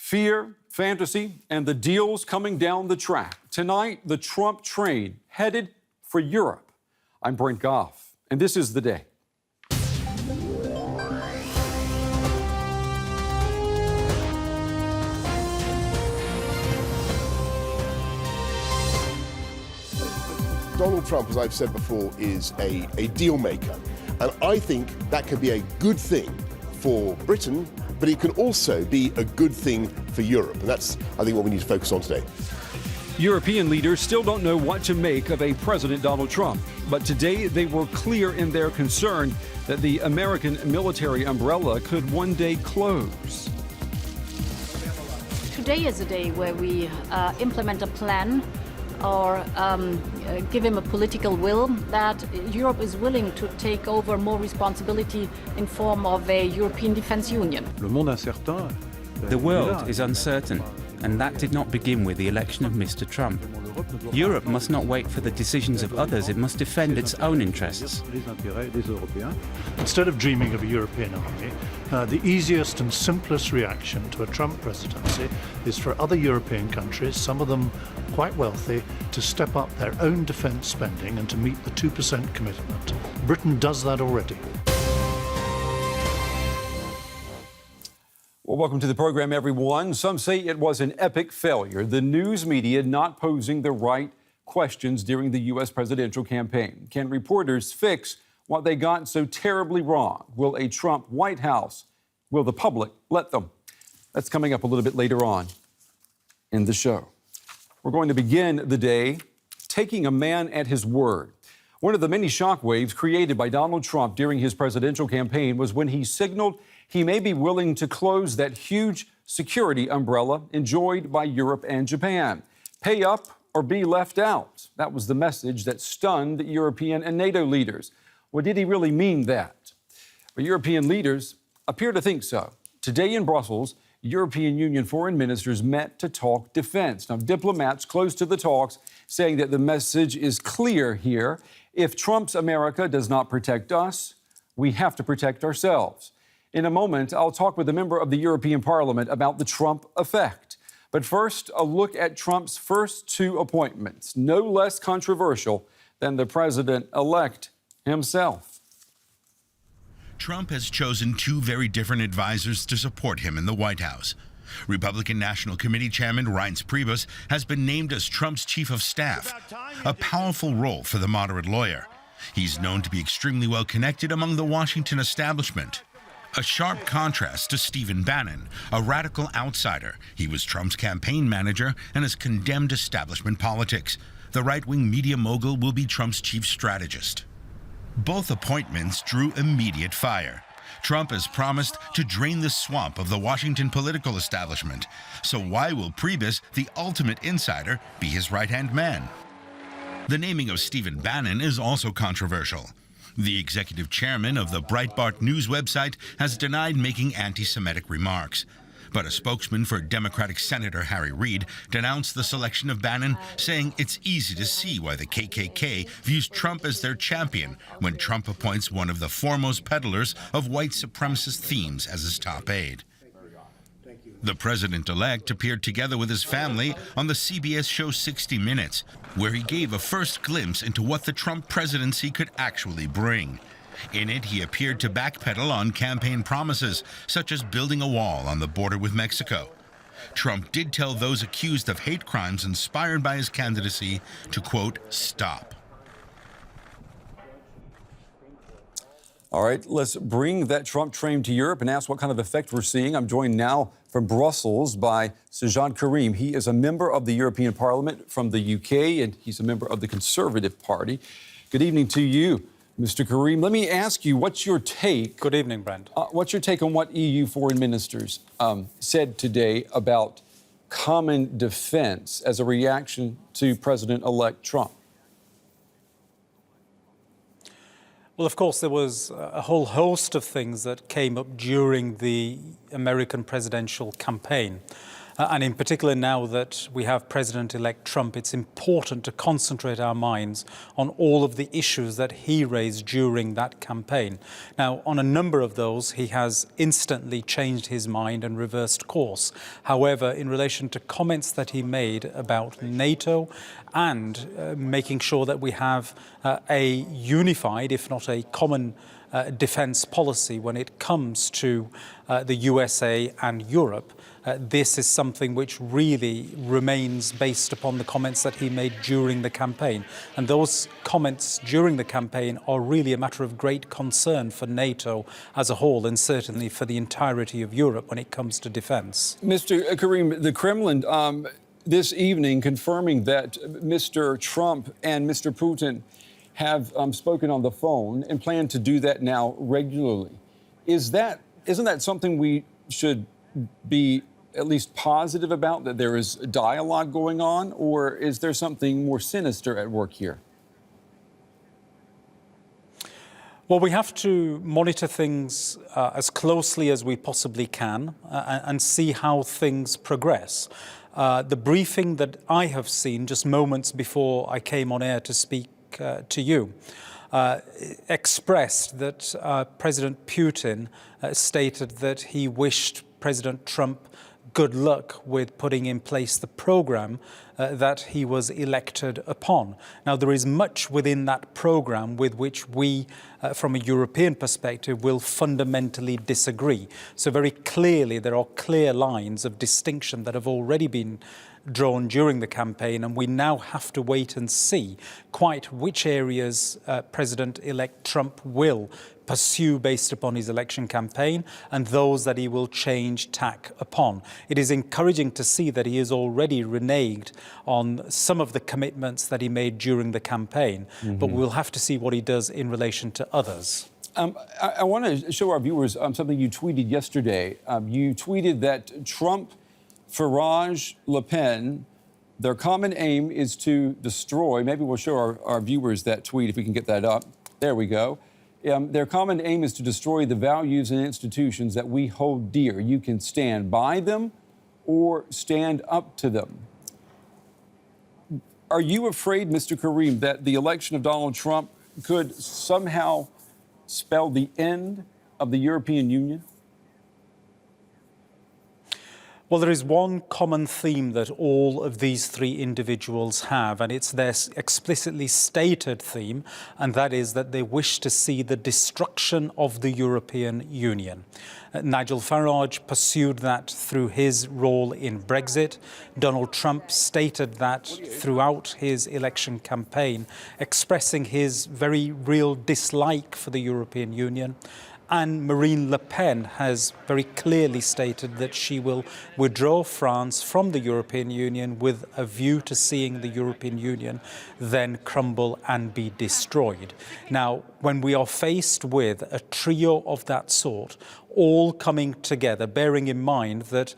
Fear, fantasy, and the deals coming down the track. Tonight, the Trump train headed for Europe. I'm Brent Goff, and this is The Day. Donald Trump, as I've said before, is a deal maker. And I think that could be a good thing for Britain, but it can also be a good thing for Europe. And that's, I think, what we need to focus on today. European leaders still don't know what to make of a President Donald Trump. But today they were clear in their concern that the American military umbrella could one day close. Today is a day where we implement a plan or give him a political will that Europe is willing to take over more responsibility in form of a European Defence Union. The world is uncertain, and that did not begin with the election of Mr. Trump. Europe must not wait for the decisions of others, it must defend its own interests. Instead of dreaming of a European army, the easiest and simplest reaction to a Trump presidency is for other European countries, some of them quite wealthy, to step up their own defence spending and to meet the 2% commitment. Britain does that already. Well, welcome to the program, everyone. Some say it was an epic failure, the news media not posing the right questions during the U.S. presidential campaign. Can reporters fix what they got so terribly wrong? Will a Trump White House, will the public let them? That's coming up a little bit later on in the show. We're going to begin the day taking a man at his word. One of the many shockwaves created by Donald Trump during his presidential campaign was when he signaled he may be willing to close that huge security umbrella enjoyed by Europe and Japan. Pay up or be left out. That was the message that stunned European and NATO leaders. Well, did he really mean that? Well, European leaders appear to think so. Today in Brussels, European Union foreign ministers met to talk defense. Now, diplomats close to the talks saying that the message is clear here. If Trump's America does not protect us, we have to protect ourselves. In a moment, I'll talk with a member of the European Parliament about the Trump effect. But first, a look at Trump's first two appointments, no less controversial than the president-elect himself. Trump has chosen two very different advisors to support him in the White House. Republican National Committee Chairman Reince Priebus has been named as Trump's chief of staff, a powerful role for the moderate lawyer. He's known to be extremely well connected among the Washington establishment. A sharp contrast to Stephen Bannon, a radical outsider. He was Trump's campaign manager and has condemned establishment politics. The right-wing media mogul will be Trump's chief strategist. Both appointments drew immediate fire. Trump has promised to drain the swamp of the Washington political establishment. So why will Priebus, the ultimate insider, be his right-hand man? The naming of Stephen Bannon is also controversial. The executive chairman of the Breitbart News website has denied making anti-Semitic remarks. But a spokesman for Democratic Senator Harry Reid denounced the selection of Bannon, saying it's easy to see why the KKK views Trump as their champion when Trump appoints one of the foremost peddlers of white supremacist themes as his top aide. The president-elect appeared together with his family on the CBS show 60 Minutes, where he gave a first glimpse into what the Trump presidency could actually bring. In it, he appeared to backpedal on campaign promises, such as building a wall on the border with Mexico. Trump did tell those accused of hate crimes inspired by his candidacy to, quote, stop. All right, let's bring that Trump train to Europe and ask what kind of effect we're seeing. I'm joined now from Brussels by Sajjad Karim. He is a member of the European Parliament from the UK, and he's a member of the Conservative Party. Good evening to you, Mr. Karim. Let me ask you, what's your take? Good evening, Brent. What's your take on what EU foreign ministers said today about common defense as a reaction to President-elect Trump? Well, of course, there was a whole host of things that came up during the American presidential campaign. And in particular, now that we have President-elect Trump, it's important to concentrate our minds on all of the issues that he raised during that campaign. Now, on a number of those, he has instantly changed his mind and reversed course. However, in relation to comments that he made about NATO and making sure that we have a unified, if not a common, defence policy when it comes to the USA and Europe, this is something which really remains based upon the comments that he made during the campaign. And those comments during the campaign are really a matter of great concern for NATO as a whole, and certainly for the entirety of Europe when it comes to defence. Mr. Karim, the Kremlin this evening confirming that Mr. Trump and Mr. Putin have spoken on the phone and plan to do that now regularly. Isn't that something we should be at least positive about, that there is a dialogue going on, or is there something more sinister at work here? Well, we have to monitor things as closely as we possibly can and see how things progress. The briefing that I have seen just moments before I came on air to speak to you expressed that President Putin stated that he wished President Trump good luck with putting in place the program that he was elected upon. Now, there is much within that program with which we, from a European perspective, will fundamentally disagree. So very clearly, there are clear lines of distinction that have already been drawn during the campaign, and we now have to wait and see quite which areas President-elect Trump will pursue based upon his election campaign, and those that he will change tack upon. It is encouraging to see that he has already reneged on some of the commitments that he made during the campaign, but we'll have to see what he does in relation to others. I want to show our viewers something you tweeted yesterday. You tweeted that Trump, Farage, Le Pen, their common aim is to destroy, maybe we'll show our viewers that tweet if we can get that up. There we go. Their common aim is to destroy the values and institutions that we hold dear. You can stand by them or stand up to them. Are you afraid, Mr. Karim, that the election of Donald Trump could somehow spell the end of the European Union? Well, there is one common theme that all of these three individuals have, and it's their explicitly stated theme, and that is that they wish to see the destruction of the European Union. Nigel Farage pursued that through his role in Brexit. Donald Trump stated that throughout his election campaign, expressing his very real dislike for the European Union. And Marine Le Pen has very clearly stated that she will withdraw France from the European Union with a view to seeing the European Union then crumble and be destroyed. Now, when we are faced with a trio of that sort, all coming together, bearing in mind that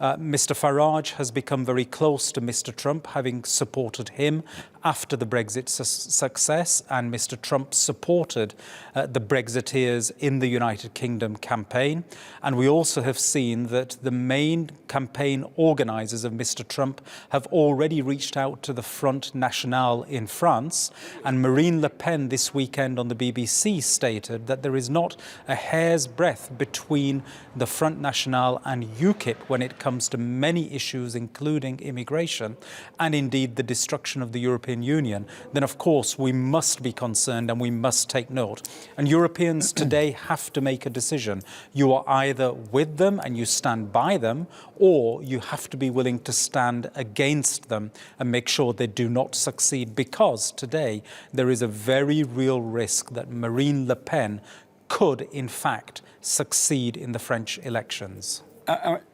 Mr. Farage has become very close to Mr. Trump, having supported him after the Brexit success, and Mr. Trump supported the Brexiteers in the United Kingdom campaign. And we also have seen that the main campaign organisers of Mr. Trump have already reached out to the Front National in France. And Marine Le Pen this weekend on the BBC stated that there is not a hair's breadth between the Front National and UKIP when it comes to many issues, including immigration and indeed the destruction of the European Union. Then of course we must be concerned and we must take note. And Europeans today have to make a decision. You are either with them and you stand by them, or you have to be willing to stand against them and make sure they do not succeed, because today there is a very real risk that Marine Le Pen could in fact succeed in the French elections.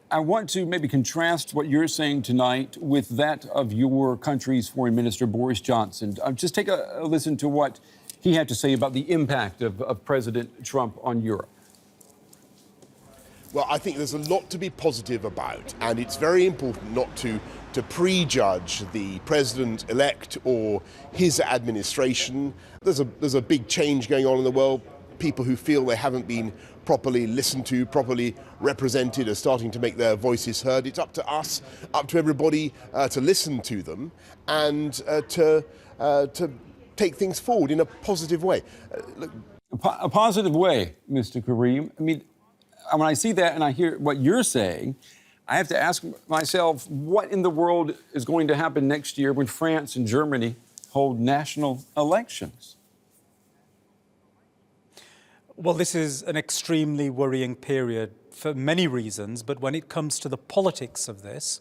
I want to maybe contrast what you're saying tonight with that of your country's Foreign Minister, Boris Johnson. Just take a listen to what he had to say about the impact of President Trump on Europe. Well, I think there's a lot to be positive about, and it's very important not to prejudge the president-elect or his administration. There's a big change going on in the world. people who feel they haven't been properly listened to, properly represented, are starting to make their voices heard. It's up to us, up to everybody to listen to them and to take things forward in a positive way. A positive way, Mr. Karim. I mean, when I see that and I hear what you're saying, I have to ask myself, what in the world is going to happen next year when France and Germany hold national elections? Well, this is an extremely worrying period for many reasons, but when it comes to the politics of this,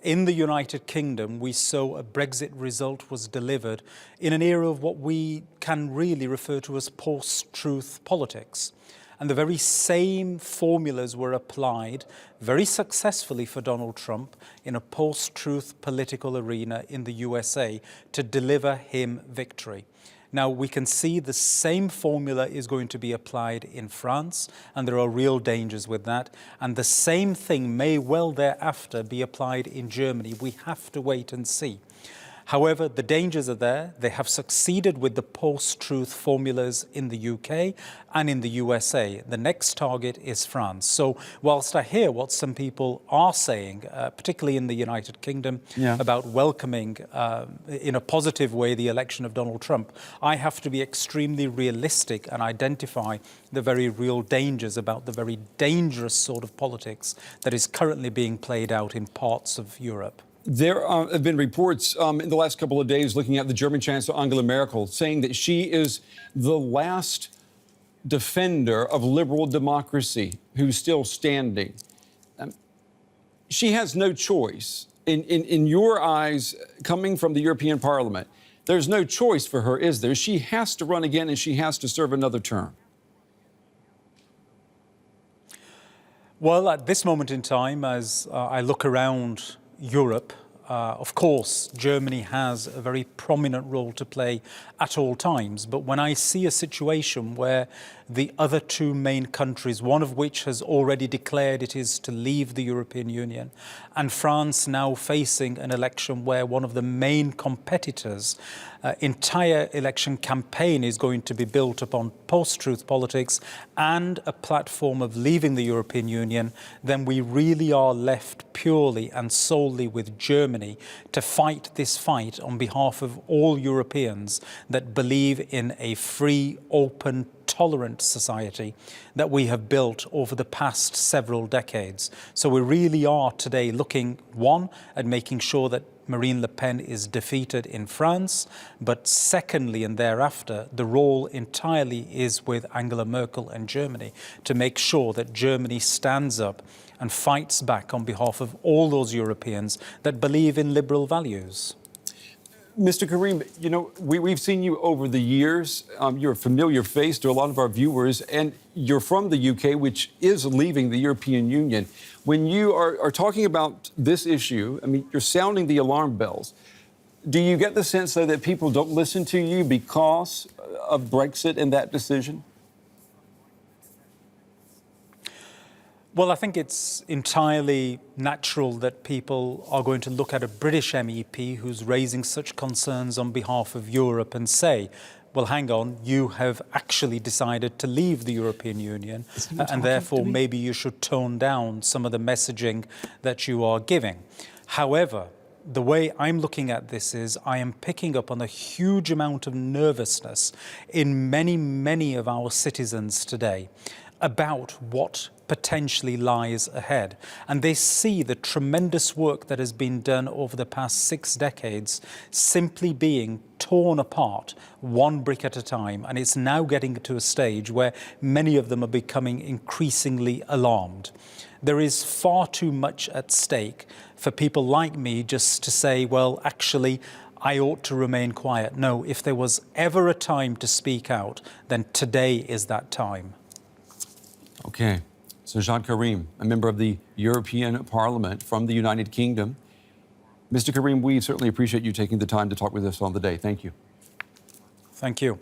in the United Kingdom, we saw a Brexit result was delivered in an era of what we can really refer to as post-truth politics. And the very same formulas were applied very successfully for Donald Trump in a post-truth political arena in the USA to deliver him victory. Now, we can see the same formula is going to be applied in France, and there are real dangers with that. And the same thing may well thereafter be applied in Germany. We have to wait and see. However, the dangers are there. They have succeeded with the post-truth formulas in the UK and in the USA. The next target is France. So whilst I hear what some people are saying, particularly in the United Kingdom, about welcoming in a positive way the election of Donald Trump, I have to be extremely realistic and identify the very real dangers about the very dangerous sort of politics that is currently being played out in parts of Europe. There have been reports in the last couple of days looking at the German Chancellor Angela Merkel saying that she is the last defender of liberal democracy who's still standing. She has no choice. In your eyes, coming from the European Parliament, there's no choice for her, is there? She has to run again and she has to serve another term. Well, at this moment in time, as I look around Europe, of course, Germany has a very prominent role to play at all times. But when I see a situation where the other two main countries, one of which has already declared it is to leave the European Union, and France now facing an election where one of the main competitors' entire election campaign is going to be built upon post-truth politics and a platform of leaving the European Union, then we really are left purely and solely with Germany to fight this fight on behalf of all Europeans that believe in a free, open, tolerant society that we have built over the past several decades. So we really are today looking, one, at making sure that Marine Le Pen is defeated in France, but secondly and thereafter, the role entirely is with Angela Merkel and Germany to make sure that Germany stands up and fights back on behalf of all those Europeans that believe in liberal values. Mr. Karim, you know, we've seen you over the years. You're a familiar face to a lot of our viewers, and you're from the UK, which is leaving the European Union. When you are talking about this issue, I mean, you're sounding the alarm bells. Do you get the sense, though, that people don't listen to you because of Brexit and that decision? Well, I think it's entirely natural that people are going to look at a British MEP who's raising such concerns on behalf of Europe and say, well, hang on, you have actually decided to leave the European Union, and therefore maybe you should tone down some of the messaging that you are giving. However, the way I'm looking at this is I am picking up on a huge amount of nervousness in many of our citizens today about what potentially lies ahead. And they see the tremendous work that has been done over the past 6 decades simply being torn apart one brick at a time. And it's now getting to a stage where many of them are becoming increasingly alarmed. There is far too much at stake for people like me just to say, well, actually, I ought to remain quiet. No, if there was ever a time to speak out, then today is that time. Okay. Sajjad Karim, a member of the European Parliament from the United Kingdom. Mr. Karim, we certainly appreciate you taking the time to talk with us on the day. Thank you. Thank you.